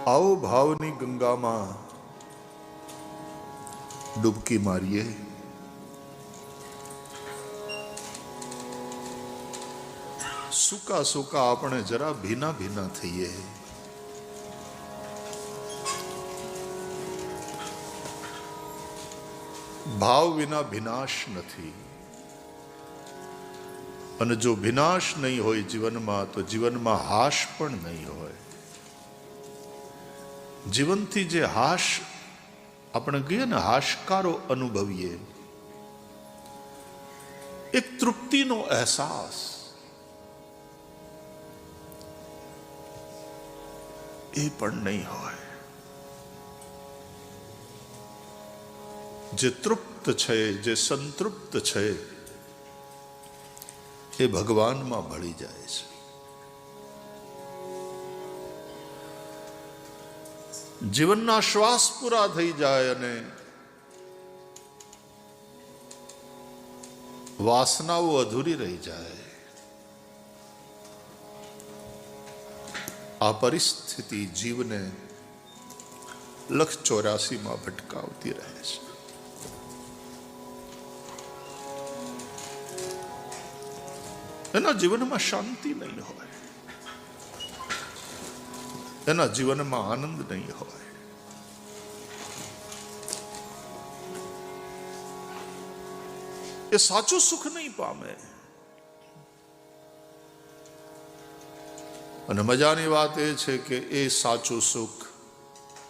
आओ भावनी गंगा में डुबकी मारिए। सूका सूका आपने जरा भीना भीना थईए। भाव विना विनाश नहीं, અને જો વિનાશ નહીં હોય જીવનમાં તો જીવનમાં હાશ પણ નહીં હોય। જીવનથી જે હાશ આપણે કહીએ ને, હાશકારો અનુભવીએ, એક તૃપ્તિનો અહેસાસ, એ પણ નહીં હોય। જે તૃપ્ત છે, જે સંતૃપ્ત છે, એ ભગવાનમાં ભળી જાય છે। જીવનના શ્વાસ પૂરા થઈ જાય અને વાસનાઓ અધૂરી રહી જાય, આ પરિસ્થિતિ જીવને લખ 84 માં ભટકાવતી રહે છે। એના જીવનમાં શાંતિ નહીં હોય, એના જીવનમાં આનંદ નહીં હોય। એ સાચું સુખ નહીં પામે। અને મજાની વાત એ છે કે એ સાચું સુખ,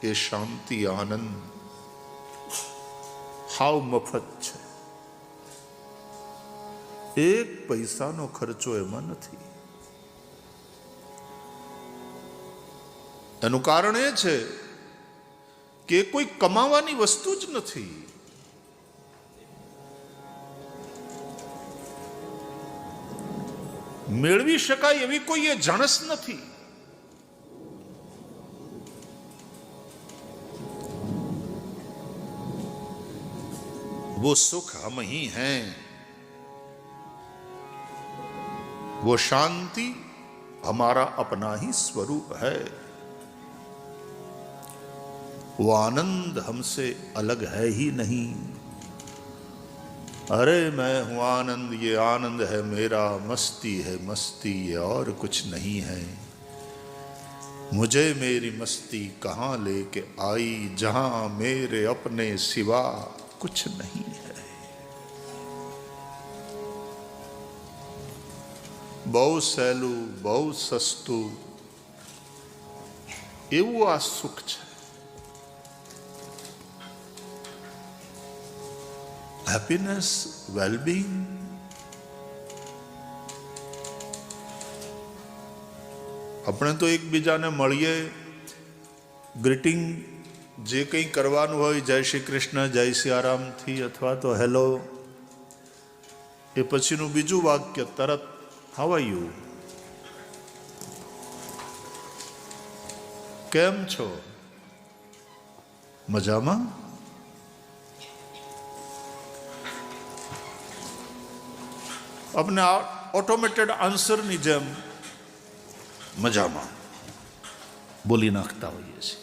એ શાંતિ, આનંદ હાવ મફત છે। એક પૈસાનો ખર્ચો એમાં નથી। એનું કારણ એ છે કે કોઈ કમાવાની વસ્તુ જ નથી। મેળવી શકાય એવી કોઈ એ જણસ નથી। वो सुख हम ही हैं, वो शांति हमारा अपना ही स्वरूप है, वो आनंद हमसे अलग है ही नहीं। अरे मैं हूं आनंद, ये आनंद है मेरा, मस्ती है मस्ती, ये और कुछ नहीं है। मुझे मेरी मस्ती कहाँ लेके आई, जहां मेरे अपने सिवा कुछ नहीं है। બહુ સહેલું, બહુ સસ્તું એવું આ સુખ છે। હેપીનેસ, વેલબીંગ, આપણે તો એકબીજાને મળીએ, ગ્રીટિંગ જે કંઈ કરવાનું હોય, જય શ્રી કૃષ્ણ, જય સિયારામથી, અથવા તો હેલો, એ પછીનું બીજું વાક્ય તરત How are you? કેમ છો? મજામાં? આપણે ઓટોમેટેડ આન્સરની જેમ મજામાં બોલી નાખતા હોઈએ છીએ।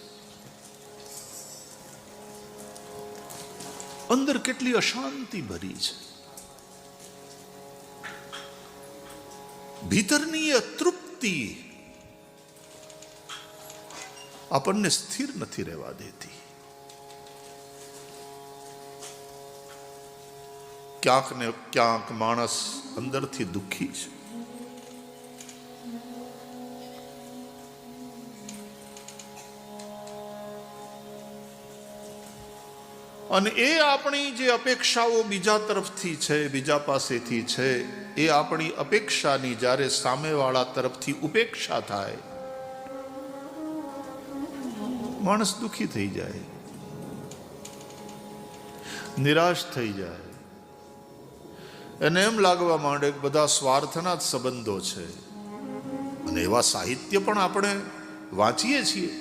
અંદર કેટલી અશાંતિ ભરી છે। ભીતરની અતૃપ્તિ આપણને સ્થિર નથી રહેવા દેતી। ક્યાંક ને ક્યાંક માણસ અંદરથી દુઃખી છે। અને એ આપણી જે અપેક્ષાઓ બીજા તરફથી છે, બીજા પાસેથી છે, એ આપણી અપેક્ષાની જ્યારે સામેવાળા તરફથી ઉપેક્ષા થાય, માણસ દુઃખી થઈ જાય, નિરાશ થઈ જાય। એને એમ લાગવા માંડે કે બધા સ્વાર્થના જ સંબંધો છે। અને એવા સાહિત્ય પણ આપણે વાંચીએ છીએ।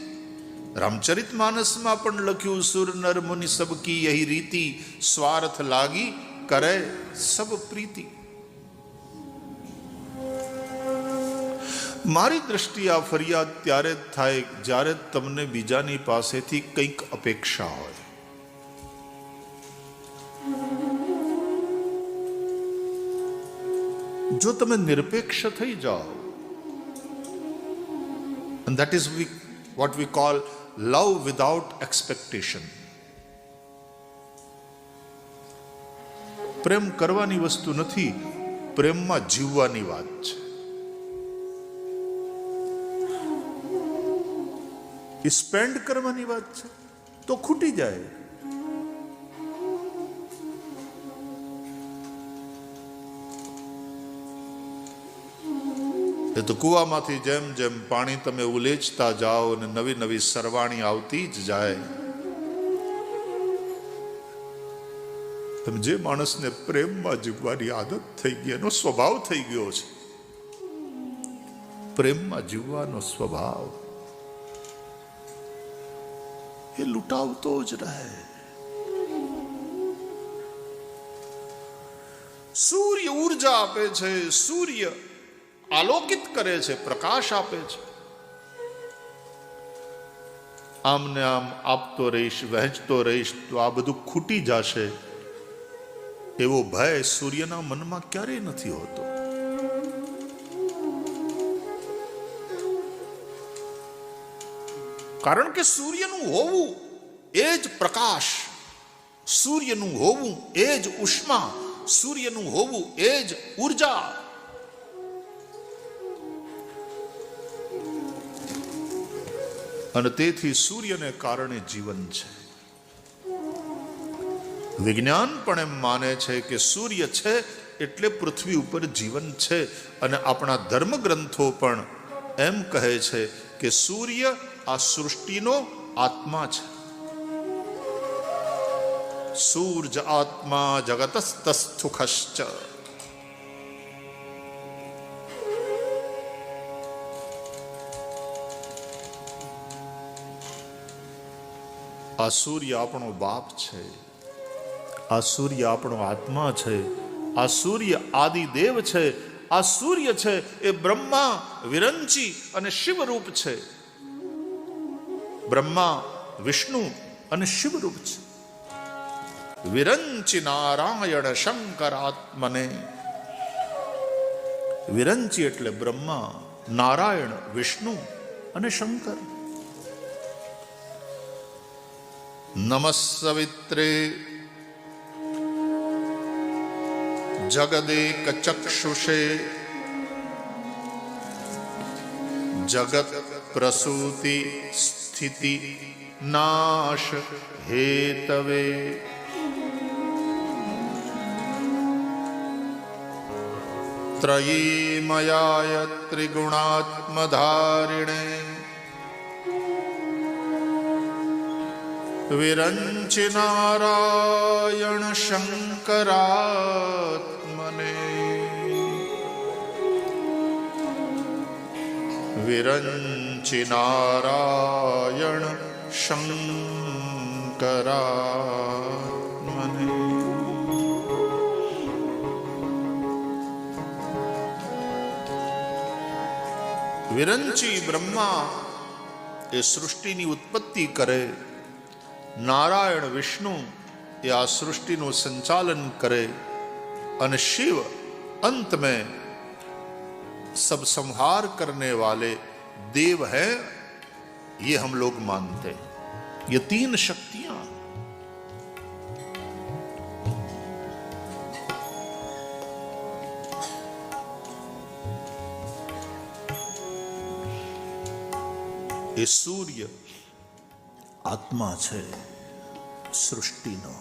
રામચરિતમાનસમાં પણ લખ્યું, સુર નર મુનિ સબકી યહી રીતિ, સ્વાર્થ લાગી કરે સબ પ્રીતિ। મારી દ્રષ્ટિએ આ ફરિયાદ ત્યારે જ થાય જ્યારે તમને બીજાની પાસેથી કંઈક અપેક્ષા હોય. જો તમે નિરપેક્ષ થઈ જાઓ, and that is what we call love without expectation. પ્રેમ કરવાની વસ્તુ નથી, પ્રેમમાં જીવવાની વાત છે. સ્પેન્ડ કરવાની વાત છે તો ખૂટી જાય. એ તો કુવામાંથી જેમ જેમ પાણી તમે ઉલેચતા જાઓ અને નવી નવી સરવાણી આવતી જ જાય. તમે જે માણસને પ્રેમમાં જીવવાની આદત થઈ ગઈ, એનો સ્વભાવ થઈ ગયો છે પ્રેમમાં જીવવાનો સ્વભાવ, એ લૂંટાવતો જ રહે. સૂર્ય ઉર્જા આપે છે, સૂર્ય આલોકિત કરે છે, પ્રકાશ આપે છે. આમ ને આમ આપતો રહીશ, વહેંચતો રહીશ તો આ બધું ખૂટી જશે, એવો ભય સૂર્યના મનમાં ક્યારેય નથી હોતો. કારણ કે સૂર્યનું હોવું એ જ પ્રકાશ, સૂર્યનું હોવું એ જ ઉષ્મા, સૂર્યનું હોવું એ જ ઉર્જા. અને તેથી સૂર્યને કારણે જીવન છે. વિજ્ઞાન પણ એમ માને છે કે સૂર્ય છે એટલે પૃથ્વી ઉપર જીવન છે. અને આપણા ધર્મગ્રંથો પણ એમ કહે છે કે સૂર્ય આ સૃષ્ટિનો આત્મા છે. સૂર્ય આત્મા જગતસ્તસ્થુખશ્ચ. આ સૂર્ય આપણો બાપ છે, આ સૂર્ય આપણો આત્મા છે, આ સૂર્ય આદિદેવ છે, આ સૂર્ય છે એ બ્રહ્મા, વિરંચી અને શિવરૂપ છે. બ્રહ્મા, વિષ્ણુ અને શિવરૂપ છે. વિરંચી નારાયણ શંકર આત્મને. વિરંચી એટલે બ્રહ્મા, નારાયણ, વિષ્ણુ અને શંકર. નમસ્સવિત્રે જગદેક ચક્ષુષે જગત પ્રસૂતિ સ્થિતિ નાશ હેતવે. ત્રયીમયાય ત્રિગુણાત્મધારિણે વિરંચિ નારાયણ શંકરાત્મને. વિરંચિ નારાયણ શંકરાત્મને. વિરંચી બ્રહ્મા એ સૃષ્ટિની ઉત્પત્તિ કરે, નારાયણ વિષ્ણુ એ આ સૃષ્ટિનું સંચાલન કરે, અને शिव अंत में सब संहार करने वाले देव हैं, ये हम लोग मानते हैं. ये तीन शक्तियां. ये सूर्य આત્મા છે સૃષ્ટિનો.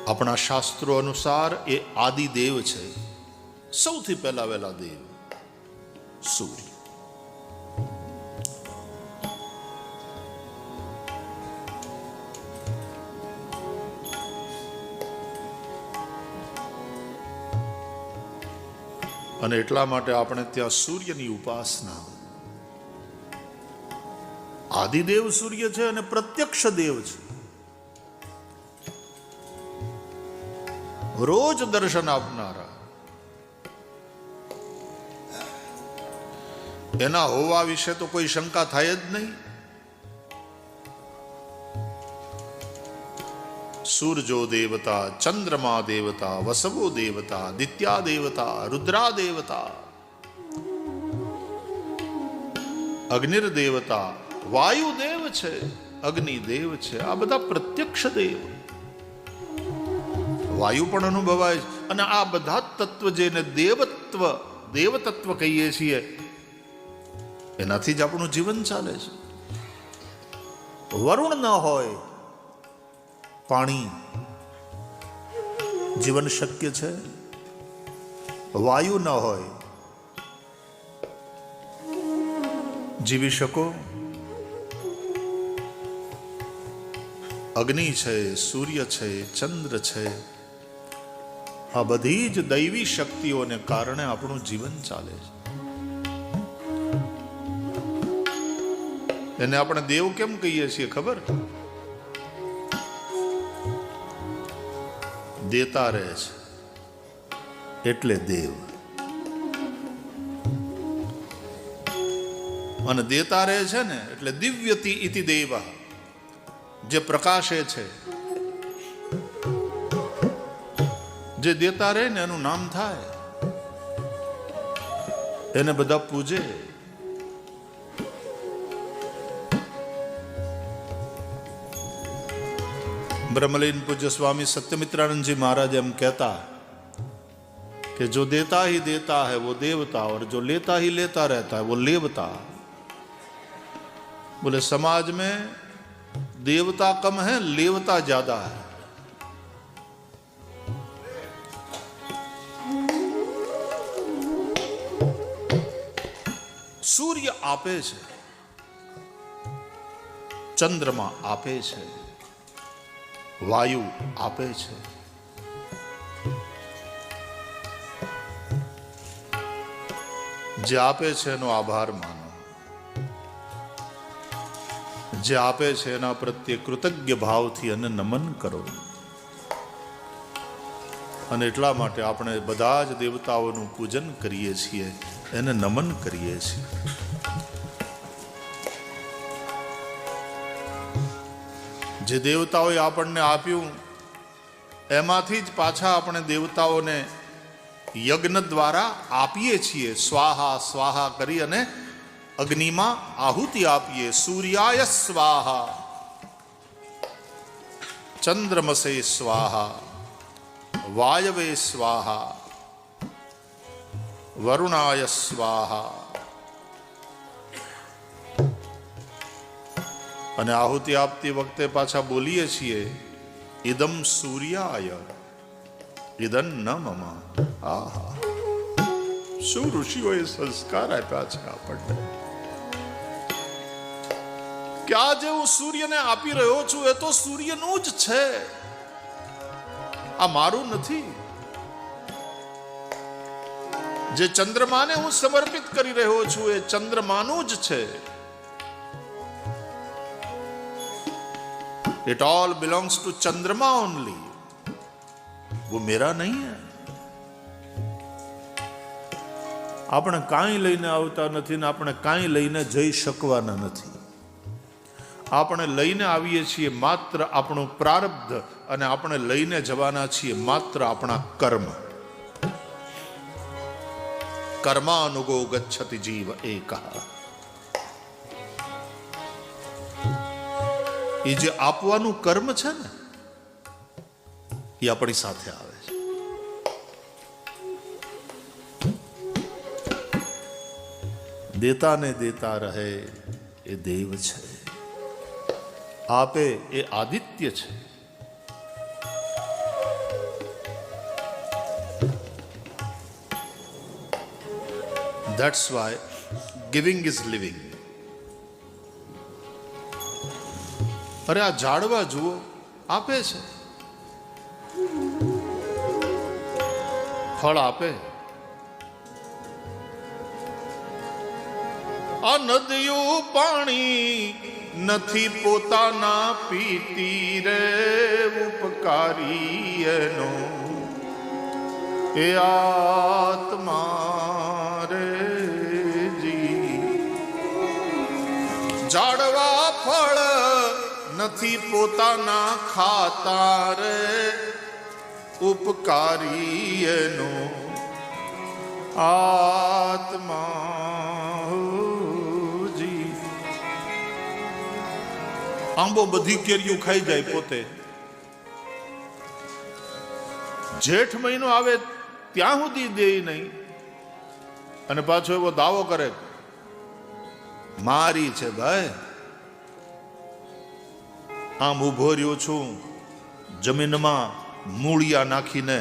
આપણા શાસ્ત્રો અનુસાર એ આદિદેવ છે, સૌથી પહેલા વહેલા દેવ સૂર્ય. અને એટલા માટે આપણે ત્યાં સૂર્યની ઉપાસના. આદિદેવ સૂર્ય છે અને પ્રત્યક્ષ દેવ છે. રોજ દર્શન આપનારા. એના હોવા વિશે તો કોઈ શંકા થાય જ નહીં. સૂરજો દેવતા, ચંદ્રમા દેવતા, વસવો દેવતા, દિત્યા દેવતા, રુદ્રા દેવતા, અગ્નિર દેવતા, વાયુ દેવ છે, અગ્નિ દેવ છે, આ બધા પ્રત્યક્ષ દેવ. વાયુ પણ અનુભવાય છે. અને આ બધા તત્વ જેને દેવતત્વ કહીએ છીએ, એનાથી જ આપણું જીવન ચાલે છે. વરુણ ન હોય, પાણી જીવન શક્ય છે. વાયુ ન હોય, જીવી શકો. અગ્નિ છે, સૂર્ય છે, ચંદ્ર છે, આ બધી જ દૈવી શક્તિઓને કારણે આપણું જીવન ચાલે છે. એને આપણે દેવ કેમ કહીએ છીએ ખબર? દેતા રહે છે એટલે દેવ. અને દેતા રહે છે ને એટલે દિવ્યતિ ઇતિ દેવ, જે પ્રકાશે છે, જે દેતા રહે ને એનું નામ થાય, એને બધા પૂજે. ब्रह्मलीन पूज्य स्वामी सत्यमित्रानंद जी महाराज हम कहता कि जो देता ही देता है वो देवता, और जो लेता ही लेता रहता है वो लेवता. बोले समाज में देवता कम है, लेवता ज्यादा है. सूर्य आपे છે, ચંદ્રમા આપે છે, વાયુ આપે છે. જે આપે છે એનો આભાર માનો, જે આપે છે એના પ્રત્યે કૃતજ્ઞ ભાવથી અને નમન કરો. અને એટલા માટે આપણે બધા જ દેવતાઓનું પૂજન કરીએ છીએ, એને નમન કરીએ છીએ. જે દેવતાઓએ આપણને આપ્યું એમાંથી જ પાછા આપણે દેવતાઓને યજ્ઞ દ્વારા આપીએ છીએ. સ્વાહા સ્વાહા કરી અને અગ્નિમાં આહુતિ આપીએ. સૂર્યાય સ્વાહા, ચંદ્રમસે સ્વાહા, વાયવે સ્વાહા, વરુણાય સ્વાહા. અને આહુતિ આપતી વખતે પાછા બોલીએ છીએ ઇદમ સૂર્યાય ઇદન ન મમ. આહા, શું ઋષિઓએ સંસ્કાર આપ્યા છે આપણને કે આ જે હું સૂર્યને આપી રહ્યો છું એ તો સૂર્યનું જ છે, આ મારું નથી. જે ચંદ્રમાને હું સમર્પિત કરી રહ્યો છું એ ચંદ્રમાનું જ છે. It all belongs to चंद्रमा only. वो मेरा नहीं है. આપણે કાંઈ લઈને આવતા નથી ને આપણે કાંઈ લઈને જઈ શકવાના નથી. આપણે લઈને આવીએ છીએ માત્ર આપણું પ્રારબ્ધ, અને આપણે લઈને જવાના છીએ માત્ર આપણા કર્મ. કર્માનુગો ગચ્છતિ જીવ એકઃ. એ જે આપવાનું કર્મ છે ને એ આપણી સાથે આવે છે. દેતા ને દેતા રહે એ દેવ છે, આપે એ આદિત્ય છે. That's why giving is living. અરે આ ઝાડવા જુઓ, આપે છે, ફળ આપે. આ નદીઓ પાણી નથી પોતાના પીતી રે, ઉપકારી એનો એ આત્મા રે જી. ઝાડવા ફળ નથી પોતાના ખાતા રે, ઉપકારી એનો આત્મા જી. આંબો બધી કેરીઓ ખાઈ જાય પોતે. જેઠ મહિનો આવે ત્યાં સુધી દે નહીં, અને પાછો એવો દાવો કરે મારી છે ભાઈ. આમ ઉભો રહ્યો છું જમીનમાં મૂળિયા નાખીને,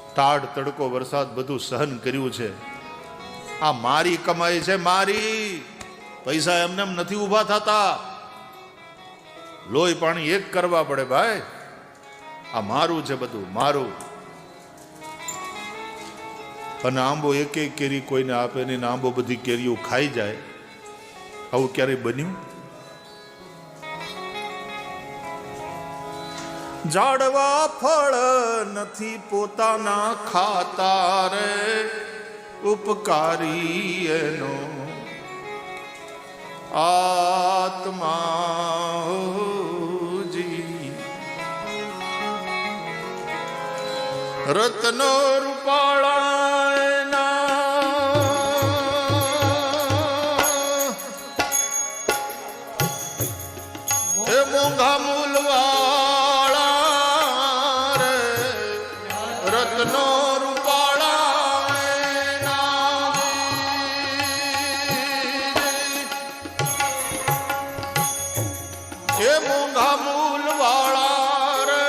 ટાઢ તડકો વરસાદ બધું સહન કર્યું છે. આ મારી કમાઈ છે, મારી. પૈસા એમને એમ નથી ઉભા થતા, લોહી પાણી એક કરવા પડે ભાઈ. આ મારું છે બધું, મારું. અને આંબો એક એક કેરી કોઈને આપે નહીં, આંબો બધી કેરીઓ ખાઈ જાય. આવું ક્યારેય બન્યું? ઝાડવા ફળ નથી પોતાના ખાતા રે, ઉપકારી એનો આત્મા જી. રત્નો રૂપાળા એ મોંઘા મૂલવાળા રે, રત્નો રૂપાળા એ મોંઘા મૂલવાળા રે,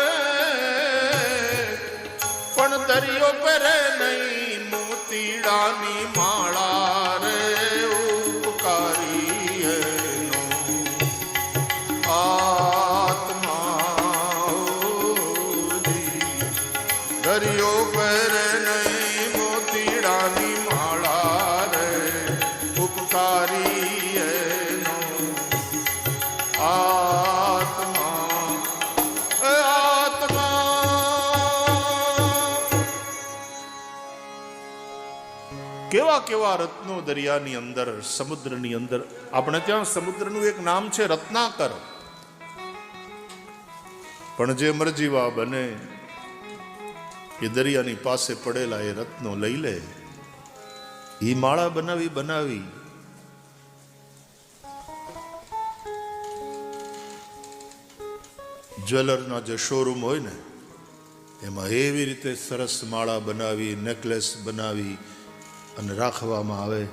પણ દરિયો પહેરે નહીં મોતીડાની માળા રે, ઉપકારી એનો આત્મા જી. દરિયો પહેરે નહીં મોતીડાની માળા રે, ઉપકારી એનો આત્મા આત્મા. કેવા કેવા રત્નો દરિયાની અંદર, સમુદ્રની અંદર. આપણે ત્યાં સમુદ્રનું એક નામ છે રત્નાકર. પણ જે મરજીવા બને એ દરિયાની પાસે પડેલા એ રત્નો લઈ લે. એ માળા બનાવી જ્વેલરના જે શોરૂમ હોય ને, એમાં એવી રીતે સરસ માળા બનાવી, નેકલેસ બનાવી અને રાખવામાં આવે.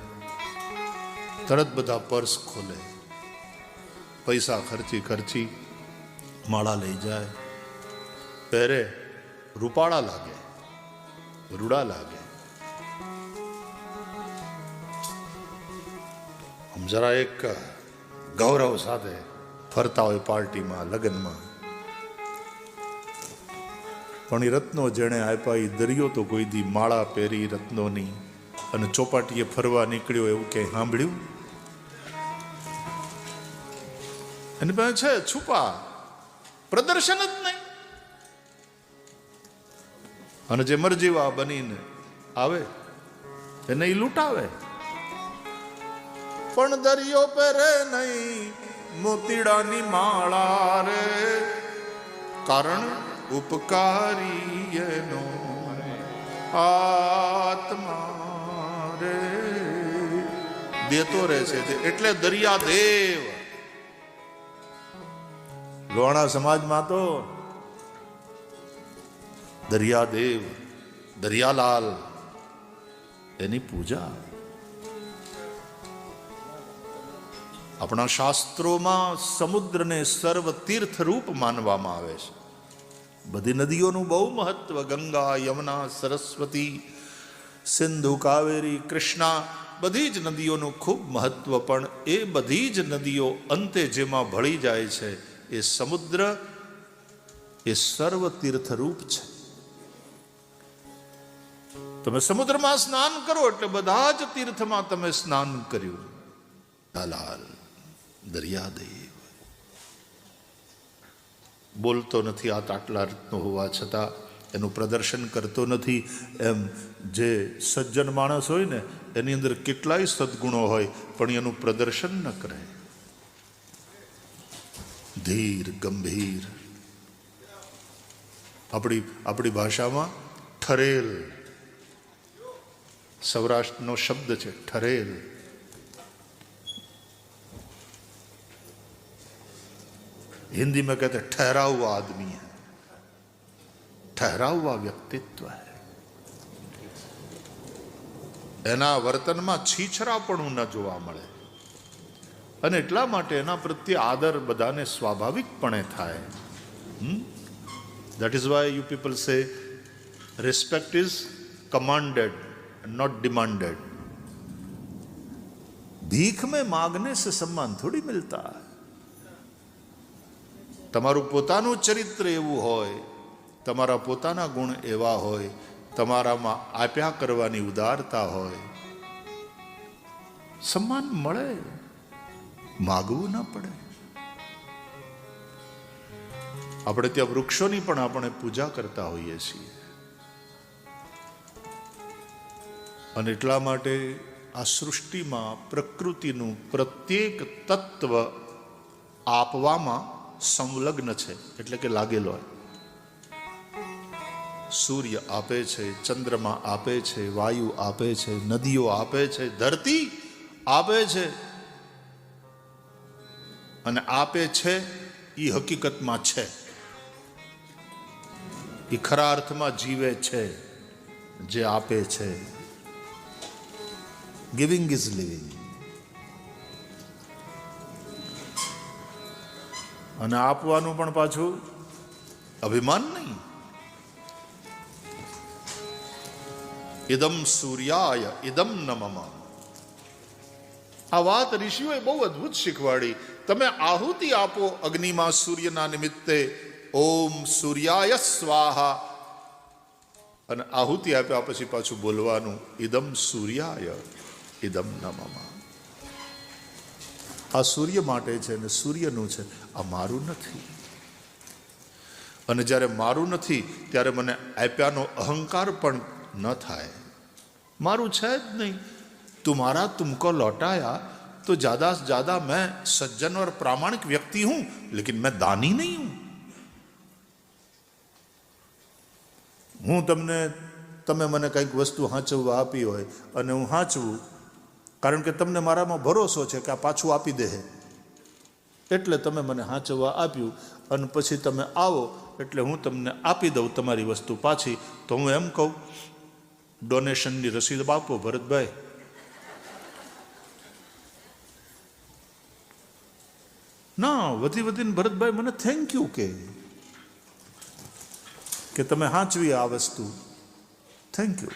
તરત બધા પર્સ ખોલે, પૈસા ખર્ચી માળા લઈ જાય, પહેરે. રૂપાળા લાગે, રૂડા લાગે. આમ જરા એક ગૌરવ સાથે ફરતા હોય પાર્ટીમાં, લગ્નમાં. પણ એ રત્નો જેણે આપ્યા, એ દરિયો તો કોઈ દી માળા પહેરી રત્નોની અને ચોપાટીએ ફરવા નીકળ્યો એવું ક્યાંય સાંભળ્યું? એની પાસે છે છુપા, પ્રદર્શન જ નહીં. અને જે મરજીવા બનીને આવે એને ઈ લૂંટાવે. પણ દરિયો પહેરે નહીં મોતીડાની માળા રે, કારણ ઉપકારી એનો આત્મા રે. દેતો રહે છે એટલે દરિયાદેવ. લોહાણા સમાજમાં તો દરિયાદેવ, દરિયાલાલ એની પૂજા. આપણા શાસ્ત્રોમાં સમુદ્રને સર્વ તીર્થ રૂપ માનવામાં આવે છે. બધી નદીઓનું બહુ મહત્વ. ગંગા, યમુના, સરસ્વતી, સિંધુ, કાવેરી, કૃષ્ણા, બધી જ નદીઓનું ખૂબ મહત્વ. પણ એ બધી જ નદીઓ અંતે જેમાં ભળી જાય છે એ સમુદ્ર, એ સર્વ તીર્થરૂપ છે. તમે સમુદ્રમાં સ્નાન કરો એટલે બધા જ તીર્થમાં તમે સ્નાન કર્યું. લાલ દરિયાદેવ બોલતો નથી, આ આટલા રત્નો હોવા છતાં એનું પ્રદર્શન કરતો નથી. એમ જે સજ્જન માણસ હોય ને, એની અંદર કેટલાય સદગુણો હોય પણ એનું પ્રદર્શન ન કરે. ધીર ગંભીર. આપણી ભાષામાં ઠરેલ, સૌરાષ્ટ્રનો શબ્દ છે ઠરેલ. हिंदी में कहते हैं ठहरा हुआ आदमी है, ठहरा हुआ व्यक्तित्व है. એના વર્તનમાં છીછરાપણું ન જોવા મળે અને એટલા માટે એના પ્રત્યે આદર બધાને સ્વાભાવિકપણે થાય. That is why you people say respect is commanded, not demanded. भीख में मांगने से सम्मान थोड़ी मिलता है. તમારું પોતાનું ચરિત્ર એવું હોય, તમારા પોતાના ગુણ એવા હોય, તમારામાં આપ્યા કરવાની ઉદારતા હોય, સન્માન મળે, માગવું ના પડે. આપણે ત્યાં વૃક્ષોની પણ આપણે પૂજા કરતા હોઈએ છીએ અને એટલા માટે આ સૃષ્ટિમાં પ્રકૃતિનું પ્રત્યેક તત્વ આપવામાં સંલગ્ન છે, એટલે કે લાગેલો હોય. સૂર્ય આપે છે, ચંદ્રમા આપે છે, વાયુ આપે છે, નદીઓ આપે છે, ધરતી આપે છે. અને આપે છે એ હકીકતમાં છે, એ ખરા અર્થમાં જીવે છે જે આપે છે. Giving is living. અને આપવાનું પણ પાછું અભિમાન નહીં. ઇદમ સૂર્યાય ઇદમ નમઃ. આ વાત ઋષિઓએ બહુ અદ્ભુત શીખવાડી. તમે આહુતિ આપો અગ્નિમાં સૂર્યના નિમિત્તે, ઓમ સૂર્યાય સ્વાહા, અને આહુતિ આપ્યા પછી પાછું બોલવાનું ઇદમ સૂર્યાય ઇદમ નમઃ. આ સૂર્ય માટે છે અને સૂર્યનું છે, આ મારું નથી. અને જ્યારે મારું નથી ત્યારે મને આપ્યાનો અહંકાર પણ ન થાય. મારું છે જ નહીં. तुम्हारा तुमको लौटाया तो ज्यादा से ज्यादा मैं सज्जन और प्रामाणिक व्यक्ति हूं, लेकिन मैं दानी नहीं हूं. હું તમે મને કંઈક વસ્તુ હાંચવવા આપી હોય અને હું હાંચવું, કારણ કે તમને મારામાં ભરોસો છે કે આ પાછું આપી દે, એટલે તમે મને હાંચવવા આપ્યું અને પછી તમે આવો એટલે હું તમને આપી દઉં તમારી વસ્તુ પાછી. તો હું એમ કહું, ડોનેશનની રસીદ આપો ભરતભાઈ. ના, વધીને ભરતભાઈ મને થેન્ક યુ કે તમે હાંચવી આ વસ્તુ, થેન્ક યુ.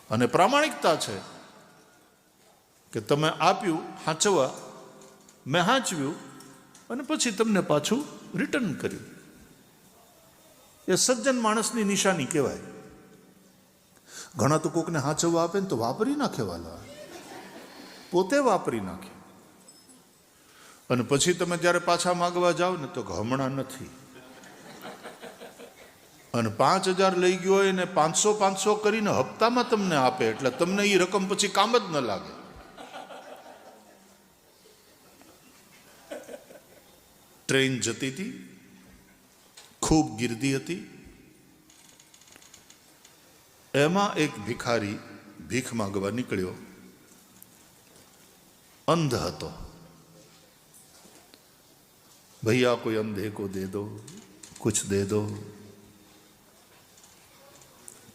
અને પ્રામાણિકતા છે કે તમે આપ્યું હાંચવા, મેં હાંચવ્યું અને પછી તમને પાછું રિટર્ન કર્યું. એ સજ્જન માણસની નિશાની કહેવાય. ઘણા તો કોકને હાંચવા આપે ને તો વાપરી નાખે, વાલા પોતે વાપરી નાખે. અને પછી તમે જ્યારે પાછા માગવા જાઓ ને તો હમણાં નથી. અને 5,000 લઈ ગયો હોય ને 500 કરીને હપ્તામાં તમને આપે, એટલે તમને એ રકમ પછી કામ જ ન લાગે. ટ્રેન જતી હતી, ખૂબ ગીર્દી હતી. એમાં એક ભિખારી ભીખ માંગવા નીકળ્યો. અંધ હતો. ભૈયા કોઈ અંધે કો દે દો, કુછ દે દો.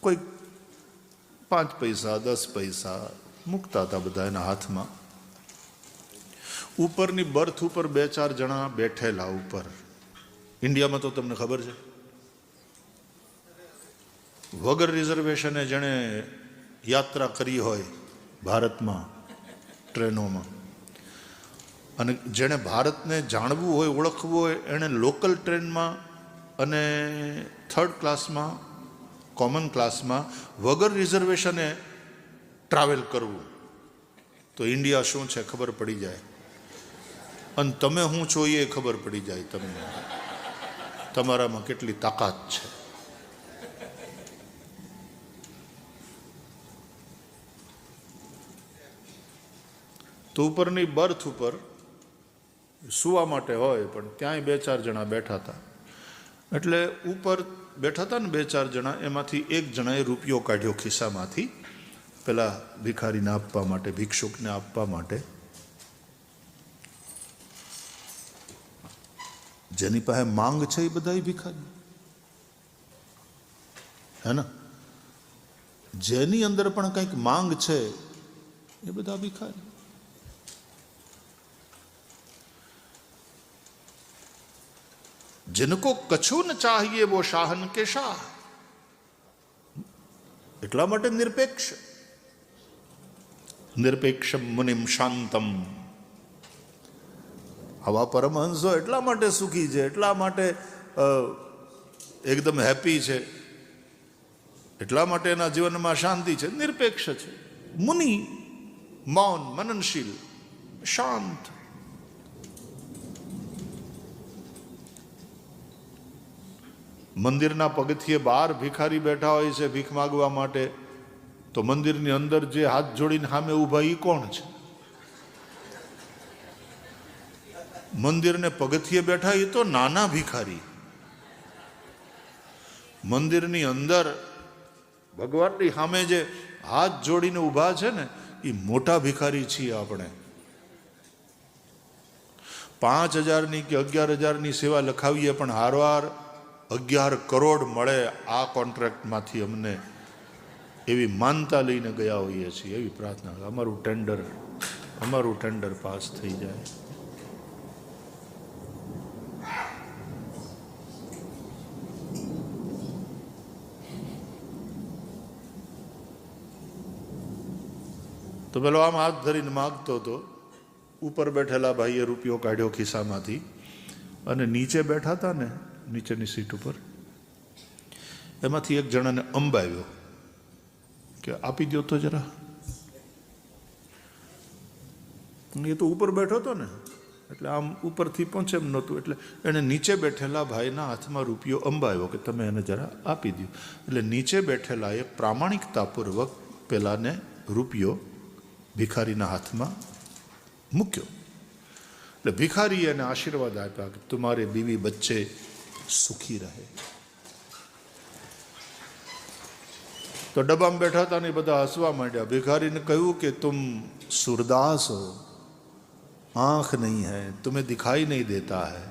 કોઈ 5 પૈસા 10 પૈસા મૂકતા હતા બધા એના હાથમાં. ઉપરની બર્થ ઉપર 2-4 જણા બેઠેલા ઉપર. ઇન્ડિયામાં તો તમને ખબર છે, વગર રિઝર્વેશને જેણે યાત્રા કરી હોય ભારતમાં ટ્રેનોમાં, અને જેણે ભારતને જાણવું હોય, ઓળખવું હોય, એણે લોકલ ટ્રેનમાં અને 3rd ક્લાસમાં, કોમન ક્લાસમાં વગર રિઝર્વેશને ટ્રાવેલ કરવું, તો ઇન્ડિયા શું છે ખબર પડી જાય. અને તમે હું છો એ ખબર પડી જાય તમને, તમારામાં કેટલી તાકાત છે. તો ઉપરની બર્થ ઉપર સુવા માટે હોય, પણ ત્યાંય 2-4 જણા બેઠા હતા. એટલે ઉપર બેઠા હતા ને 2-4 જણા, એમાંથી એક જણાએ રૂપિયો કાઢ્યો ખિસ્સામાંથી પેલા ભિખારીને આપવા માટે, ભિક્ષુકને આપવા માટે. જેની પાસે માંગ છે એ બધા ભિખારી, હે ને? જેની અંદર પણ કંઈક માંગ છે એ બધા ભિખારી. जिनको कछु न चाहिए वो शाहन के शाह. એટલા માટે નિરપેક્ષમ મુનિમ શાંતમ. આવા પરમહંસો એટલા માટે સુખી છે, એટલા માટે એકદમ હેપી છે, એટલા માટે એના જીવનમાં શાંતિ છે, નિરપેક્ષ છે. મુનિ મૌન, મનનશીલ, શાંત. મંદિરના પગથિયે બહાર ભિખારી બેઠા હોય છે ભીખ માગવા માટે, તો મંદિરની અંદર જે હાથ જોડીને સામે ઊભા એ કોણ છે? મંદિરને પગથિયે બેઠા એ તો નાના ભિખારી. મંદિરની અંદર ભગવાનની સામે જે હાથ જોડીને ઊભા છે ને એ મોટા ભિખારી છીએ આપણે. 5,000ની કે 11,000ની સેવા લખાવીએ પણ હારવાર 11 કરોડ મળે આ કોન્ટ્રાક્ટમાંથી અમને, એવી માનતા લઈને ગયા હોઈએ છીએ. એવી પ્રાર્થના, અમારું ટેન્ડર પાસ થઈ જાય. તો પેલો આમ હાથ ધરીને માગતો હતો. ઉપર બેઠેલા ભાઈએ રૂપિયો કાઢ્યો ખિસ્સામાંથી અને નીચે બેઠા હતા ને, નીચેની સીટ ઉપર, એમાંથી એક જણાને અંબાવ્યો કે આપી દો તો જરા. એ તો ઉપર બેઠો હતો ને, એટલે આમ ઉપરથી પહોંચે એમ નહોતું, એટલે એણે નીચે બેઠેલા ભાઈના હાથમાં રૂપિયો અંબાવ્યો કે તમે એને જરા આપી દો. એટલે નીચે બેઠેલા એ પ્રામાણિકતાપૂર્વક પેલાને રૂપિયો ભિખારીના હાથમાં મૂક્યો. એટલે ભિખારીએ એને આશીર્વાદ આપ્યા કે તુમારે બીવી બચ્ચે સુખી રહે. તો ડબ્બામાં બેઠા હતા ને બધા હસવા માંડ્યા. ભિખારીને કહ્યું કે તુમ સુરદાસ હો, आंख नहीं है, तुम्हें दिखाई नहीं देता है.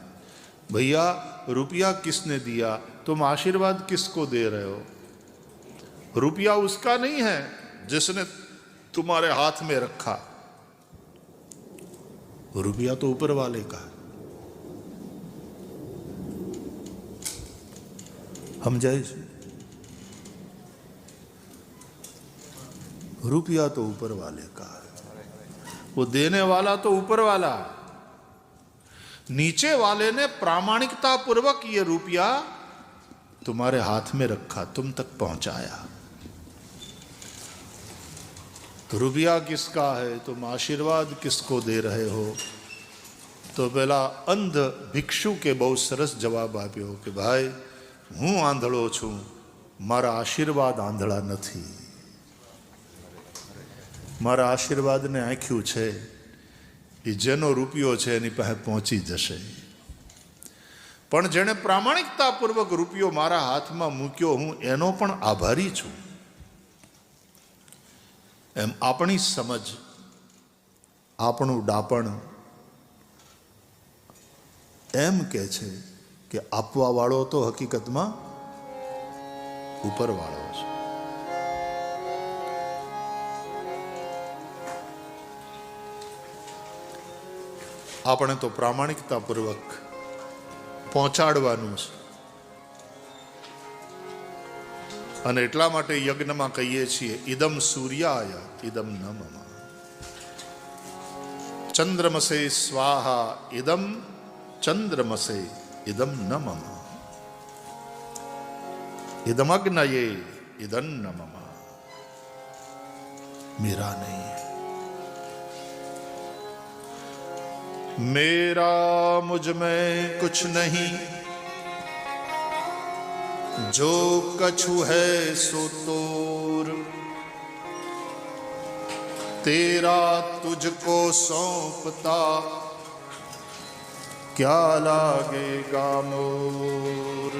भैया रुपया किसने दिया, तुम आशीर्वाद किसको दे रहे हो? रुपया उसका नहीं है जिसने तुम्हारे हाथ में रखा, रुपया तो ऊपर वाले का है. हम जाए, रुपया तो ऊपर वाले का है, वो देने वाला तो ऊपर वाला. नीचे वाले ने प्रामाणिकता पूर्वक ये रुपया तुम्हारे हाथ में रखा, तुम तक पहुंचाया. तो रुपया किसका है, तुम आशीर्वाद किसको दे रहे हो? तो પેલા અંધ ભિક્ષુકે બહુ સરસ જવાબ આપ્યો કે ભાઈ, હું આંધળો છું, મારા આશીર્વાદ આંધળા નથી. મારા આશીર્વાદને આંખ્યું છે, એ જેનો રૂપિયો છે એની પાસે પહોંચી જશે. પણ જેણે પ્રામાણિકતાપૂર્વક રૂપિયો મારા હાથમાં મૂક્યો, હું એનો પણ આભારી છું. એમ આપણી સમજ, આપણું ડાપણ એમ કે છે કે આપવા વાળો તો હકીકતમાં ઉપરવાળો છે. આપણે તો પ્રામાણિકતાપૂર્વક પહોંચાડવાનું છે. અને એટલા માટે યજ્ઞમાં કહીએ છીએ, ઇદમ સૂર્યાય ઇદમ ન મમ, ચંદ્રમસે સ્વાહા ઇદમ ચંદ્રમસે ઇદમ ન મમ, ઇદમગ્નયે ઇદમ ન મમ. मेरा नहीं है, मेरा मुझ में कुछ नहीं, जो कछु है सो तोर, तेरा तुझको सौंपता ક્યાં લાગે ગામોર.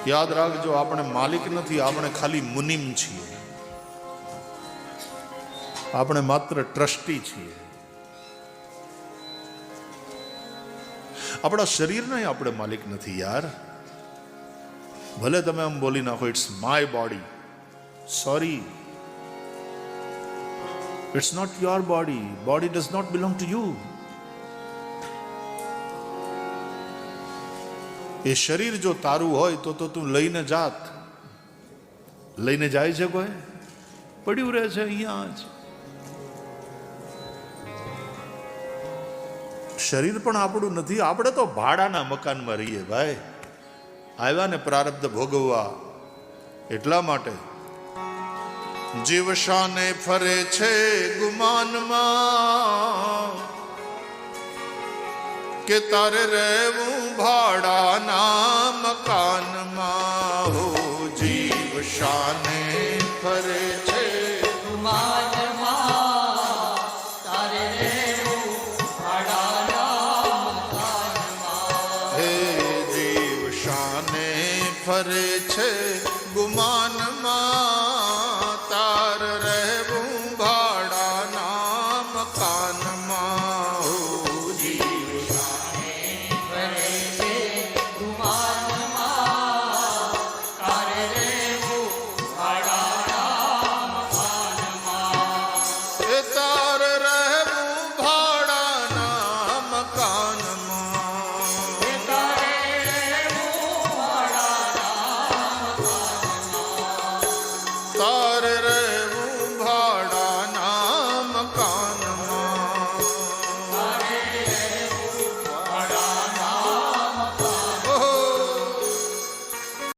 યાદ રાખજો, આપણે માલિક નથી, આપણે ખાલી મુનિમ છીએ. આપણે માત્ર ટ્રસ્ટી છીએ. આપણા શરીરના આપણે માલિક નથી યાર. ભલે તમે આમ બોલી નાખો it's my body, sorry, it's not your body. Body does not belong to you. એ શરીર જો તારું હોય તો તું લઈને જાત. લઈને જાય છે કોઈ? પડ્યું રહે છે અહીંયા જ. શરીર પણ આપણું નથી. આપણે તો ભાડાના મકાનમાં રહીએ ભાઈ. આવ્યા ને પ્રારબ્ધ ભોગવવા. એટલા માટે જીવ શાને ફરે છે ગુમાનમાં, કે તારે રહેવું ભાડાના મકાનમાં. હો જીવ શાને ફરે છે ગુમાનમાં, તારે રહેવું ભાડાના મકાનમાં. હે જીવ શાને ફરે છે ગુમાનમાં, તાર રહેવું ભાડાના મકાનમાં. હો જીવ ફરે છે ગુમાનમાં, તારે રહેવું ભાડાના મકાનમાં. એ તાર રહેવું ભાડાના મકાનમાં. તારે રહેવું ભાડાના મકાનમાં. તાર